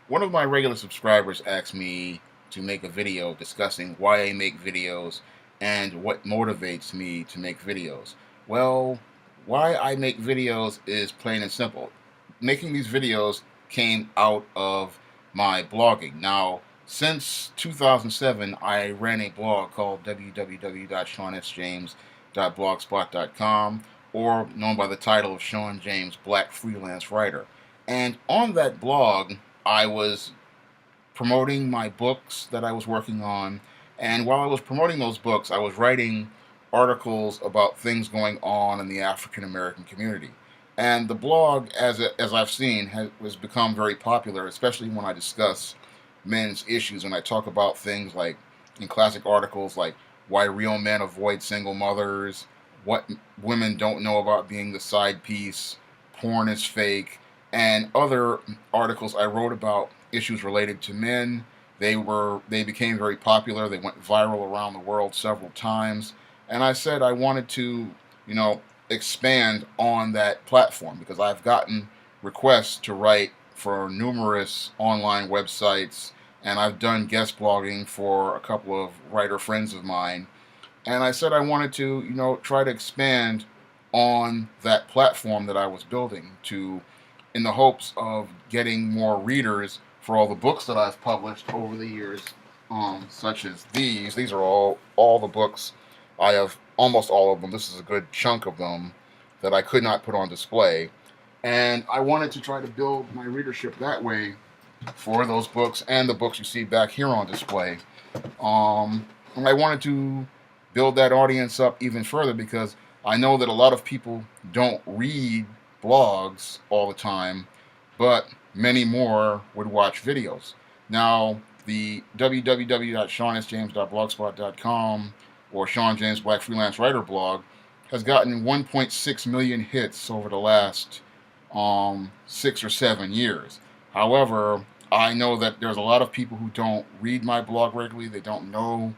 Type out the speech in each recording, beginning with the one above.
One of my regular subscribers asked me to make a video discussing why I make videos and what motivates me to make videos. Well, why I make videos is plain and simple. Making these videos came out of my blogging. Now, since 2007, I ran a blog called www.shawnsjames.blogspot.com, or known by the title of Shawn James, Black Freelance Writer. And on that blog, I was promoting my books that I was working on. And while I was promoting those books, I was writing articles about things going on in the African American community. And the blog, as I've seen, has become very popular, especially when I discuss men's issues and I talk about things like in classic articles like why real men avoid single mothers, what women don't know about being the side piece, porn is fake, and other articles I wrote about issues related to men. They became very popular. They went viral around the world several times, and I said I wanted to, you know, expand on that platform because I've gotten requests to write for numerous online websites, and I've done guest blogging for a couple of writer friends of mine. And I said I wanted to, try to expand on that platform that I was building to, in the hopes of getting more readers for all the books that I've published over the years, such as these. These are all the books I have, almost all of them. This is a good chunk of them that I could not put on display, and I wanted to try to build my readership that way for those books and the books you see back here on display. And I wanted to build that audience up even further because I know that a lot of people don't read blogs all the time, but many more would watch videos. Now, the www.shawnsjames.blogspot.com or Shawn James Black Freelance Writer blog has gotten 1.6 million hits over the last 6 or 7 years. However, I know that there's a lot of people who don't read my blog regularly. They don't know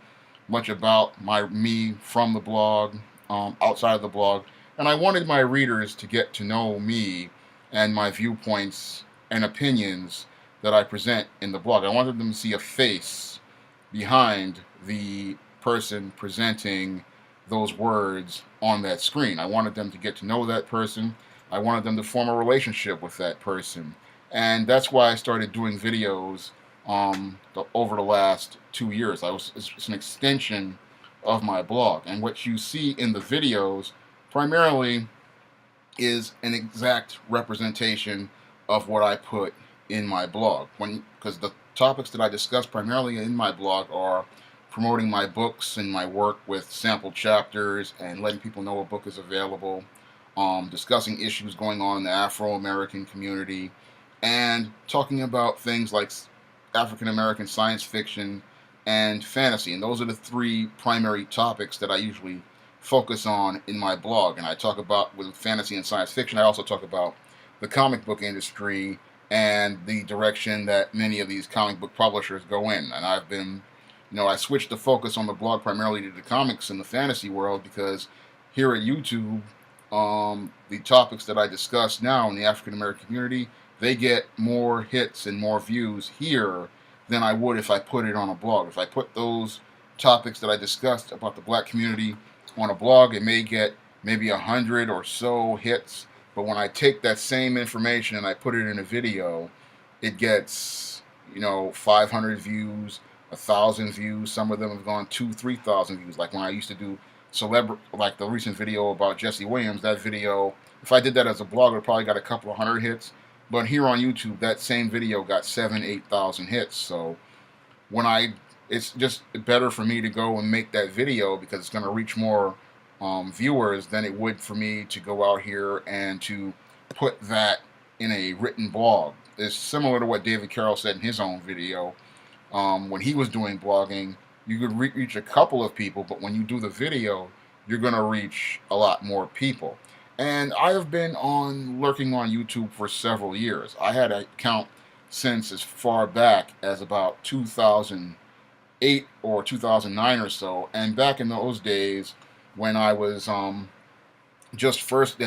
much about me from the blog, outside of the blog, and I wanted my readers to get to know me and my viewpoints and opinions that I present in the blog. I wanted them to see a face behind the person presenting those words on that screen. I wanted them to get to know that person. I wanted them to form a relationship with that person. And that's why I started doing videos over the last 2 years. It's an extension of my blog. And what you see in the videos primarily is an exact representation of what I put in my blog. Because the topics that I discuss primarily in my blog are promoting my books and my work with sample chapters and letting people know a book is available, discussing issues going on in the Afro-American community, and talking about things like African American science fiction and fantasy. And those are the three primary topics that I usually focus on in my blog. And I talk about, with fantasy and science fiction, I also talk about the comic book industry and the direction that many of these comic book publishers go in. And I've been, I switched the focus on the blog primarily to the comics and the fantasy world because here at YouTube, the topics that I discuss now in the African American community, they get more hits and more views here than I would if I put it on a blog. If I put those topics that I discussed about the black community on a blog, it may get maybe 100 or so hits. But when I take that same information and I put it in a video, it gets, 500 views, 1,000 views. Some of them have gone 2,000-3,000 views. Like when I used to do like the recent video about Jesse Williams, that video, if I did that as a blog, it probably got a couple of hundred hits. But here on YouTube, that same video got 7,000-8,000 hits. So it's just better for me to go and make that video because it's going to reach more viewers than it would for me to go out here and to put that in a written blog. It's similar to what David Carroll said in his own video. When he was doing blogging, you could reach a couple of people, but when you do the video, you're going to reach a lot more people. And I have been lurking on YouTube for several years. I had an account since as far back as about 2008 or 2009 or so. And back in those days, when I was just first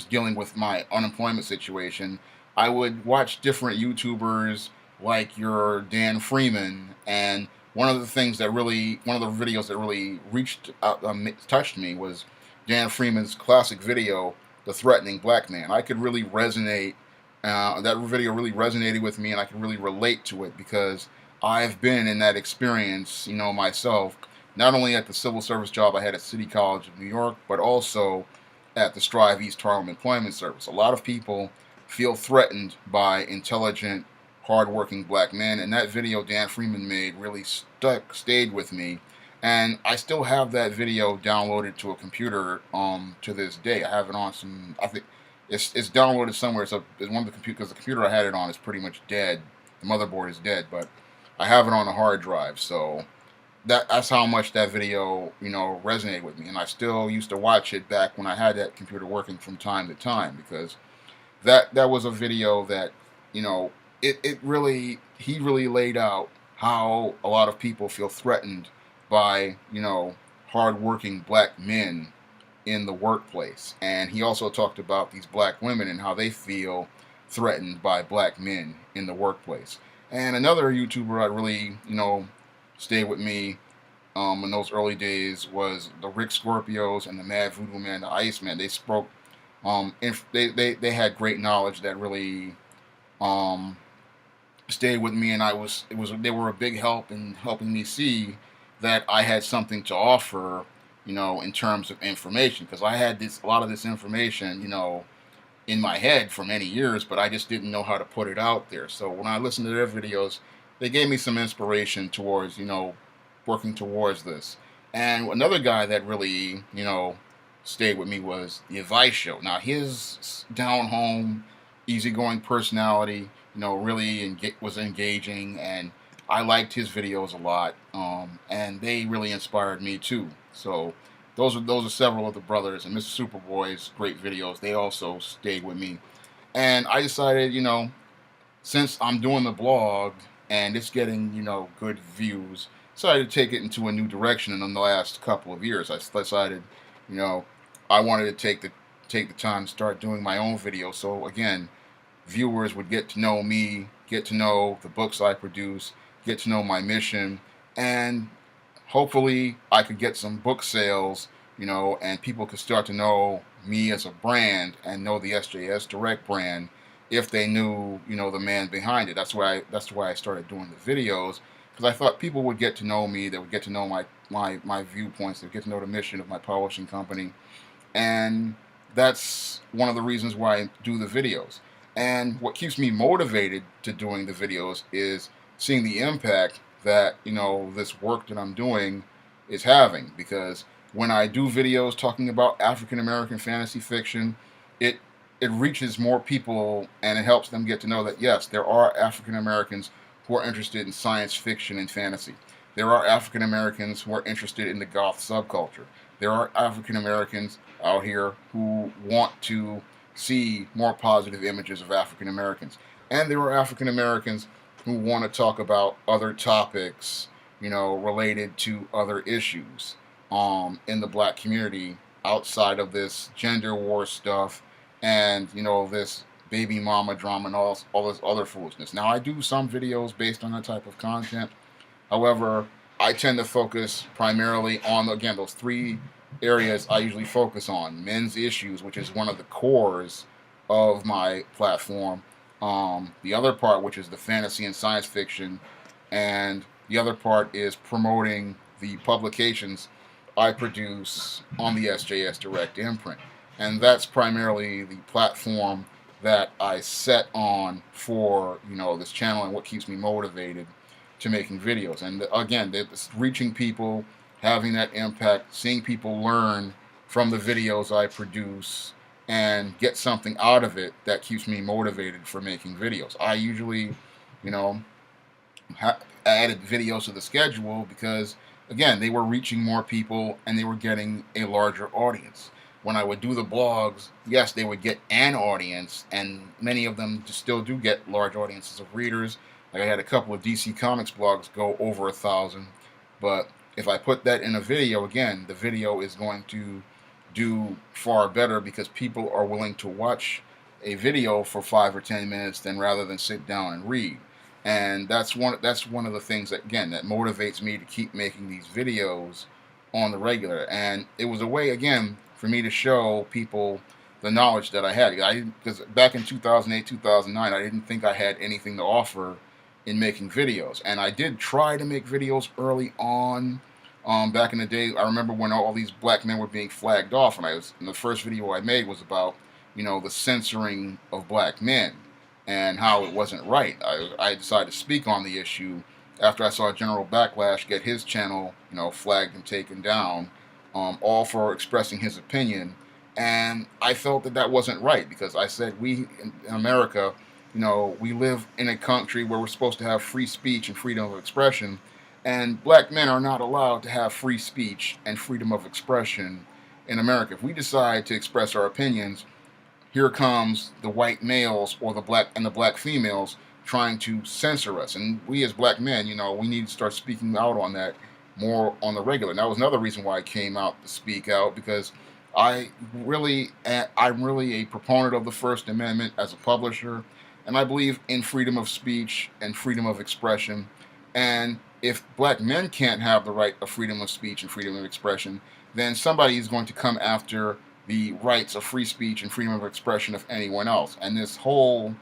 dealing with my unemployment situation, I would watch different YouTubers like your Dan Freeman. And one of the things that really, one of the videos that really reached out, touched me was Dan Freeman's classic video, "The Threatening Black Man." I could really resonate. That video really resonated with me, and I could really relate to it because I've been in that experience, myself. Not only at the civil service job I had at City College of New York, but also at the Strive East Harlem Employment Service. A lot of people feel threatened by intelligent, hardworking black men, and that video Dan Freeman made really stayed with me, and I still have that video downloaded to a computer to this day. I have it on some. I think it's downloaded somewhere. So it's one of the computers, because the computer I had it on is pretty much dead. The motherboard is dead, but I have it on a hard drive. So that's how much that video resonated with me, and I still used to watch it back when I had that computer working from time to time, because that was a video that it really, he really laid out how a lot of people feel threatened by hardworking black men in the workplace. And he also talked about these black women and how they feel threatened by black men in the workplace. And another YouTuber that really stayed with me in those early days was the Rick Scorpios and the Mad Voodoo Man, the Iceman. They spoke, they had great knowledge that really um, stayed with me, and they were a big help in helping me see that I had something to offer, in terms of information, because I had a lot of this information, in my head for many years, but I just didn't know how to put it out there. So when I listened to their videos, they gave me some inspiration towards, working towards this. And another guy that really, stayed with me was the Advice Show. Now his down home, easygoing personality, really was engaging, and I liked his videos a lot, and they really inspired me too. So those are several of the brothers, and Mr. Superboy's great videos. They also stayed with me, and I decided, since I'm doing the blog and it's getting good views, decided to take it into a new direction. And in the last couple of years, I decided, I wanted to take the time to start doing my own videos. So again, viewers would get to know me, get to know the books I produce, get to know my mission, and hopefully I could get some book sales, and people could start to know me as a brand and know the SJS Direct brand if they knew, the man behind it. That's why I started doing the videos, because I thought people would get to know me, they would get to know my viewpoints, they would get to know the mission of my publishing company, and that's one of the reasons why I do the videos. And what keeps me motivated to doing the videos is seeing the impact that this work that I'm doing is having. Because when I do videos talking about African American fantasy fiction, it reaches more people, and it helps them get to know that yes, there are African Americans who are interested in science fiction and fantasy. There are African Americans who are interested in the goth subculture. There are African Americans out here who want to see more positive images of African Americans. And there are African Americans who want to talk about other topics, related to other issues in the black community, outside of this gender war stuff and, this baby mama drama and all this other foolishness. Now, I do some videos based on that type of content. However, I tend to focus primarily on, again, those three areas I usually focus on. Men's issues, which is one of the cores of my platform. The other part, which is the fantasy and science fiction, and the other part is promoting the publications I produce on the SJS Direct imprint. And that's primarily the platform that I set on for, this channel, and what keeps me motivated to making videos. And again, it's reaching people, having that impact, seeing people learn from the videos I produce and get something out of it that keeps me motivated for making videos. I usually, added videos to the schedule because, again, they were reaching more people and they were getting a larger audience. When I would do the blogs, yes, they would get an audience, and many of them still do get large audiences of readers. Like I had a couple of DC Comics blogs go over 1,000, but if I put that in a video, again, the video is going to do far better because people are willing to watch a video for 5 or 10 minutes than rather than sit down and read. And that's one of the things that, again, that motivates me to keep making these videos on the regular. And it was a way, again, for me to show people the knowledge that I had. Because back in 2008, 2009, I didn't think I had anything to offer in making videos, and I did try to make videos early on. Back in the day, I remember when all these black men were being flagged off, and the first video I made was about, the censoring of black men and how it wasn't right. I decided to speak on the issue after I saw General Backlash get his channel, flagged and taken down, all for expressing his opinion. And I felt that that wasn't right, because I said, we in America, we live in a country where we're supposed to have free speech and freedom of expression, and black men are not allowed to have free speech and freedom of expression in America. If we decide to express our opinions, here comes the white males or the black females trying to censor us. And we as black men, we need to start speaking out on that more on the regular. And that was another reason why I came out to speak out, because I'm really a proponent of the First Amendment as a publisher, and I believe in freedom of speech and freedom of expression. And if black men can't have the right of freedom of speech and freedom of expression, then somebody is going to come after the rights of free speech and freedom of expression of anyone else. And this whole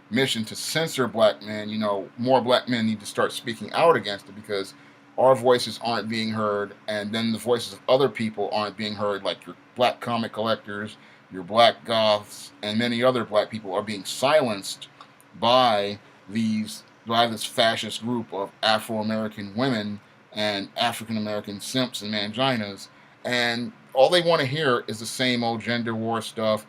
mission to censor black men, more black men need to start speaking out against it, because our voices aren't being heard, and then the voices of other people aren't being heard, like your black comic collectors, your black goths, and many other black people are being silenced by this fascist group of Afro-American women and African-American simps and manginas. And all they want to hear is the same old gender war stuff,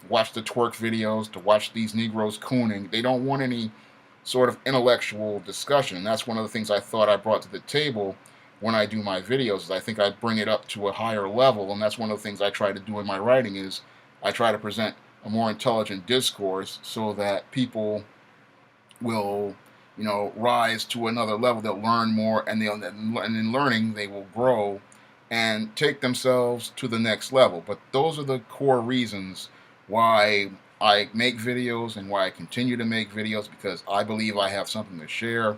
watch the twerk videos, to watch these Negroes cooning. They don't want any sort of intellectual discussion. And that's one of the things I thought I brought to the table when I do my videos, is I think I bring it up to a higher level. And that's one of the things I try to do in my writing, is I try to present a more intelligent discourse so that people will, rise to another level. They'll learn more, and in learning they will grow and take themselves to the next level. But those are the core reasons why I make videos and why I continue to make videos, because I believe I have something to share.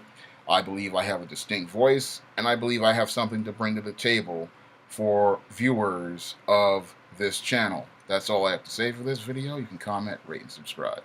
I believe I have a distinct voice, and I believe I have something to bring to the table for viewers of this channel. That's all I have to say for this video. You can comment, rate, and subscribe.